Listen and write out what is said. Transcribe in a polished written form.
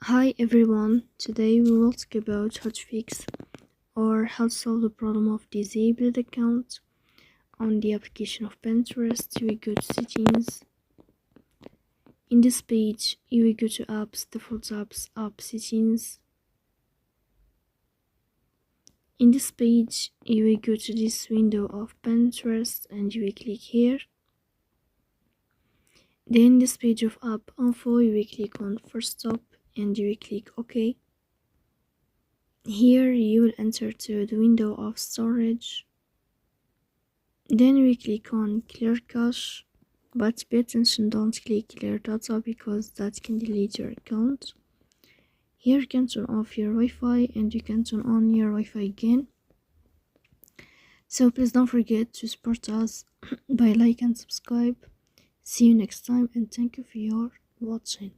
Hi everyone, today we will talk about how to fix or how to solve the problem of disabled account. On the application of Pinterest, we go to settings. In this page, you will go to apps, default apps, app settings. In this page, you will go to this window of Pinterest and you will click here. Then this page of app info, you will click on first stop and you will click OK. Here you will enter to the window of storage. Then we click on clear cache, but pay attention, don't click clear data because that can delete your account. Here you can turn off your Wi-Fi and you can turn on your Wi-Fi again. So please don't forget to support us by like and subscribe. See you next time and thank you for your watching.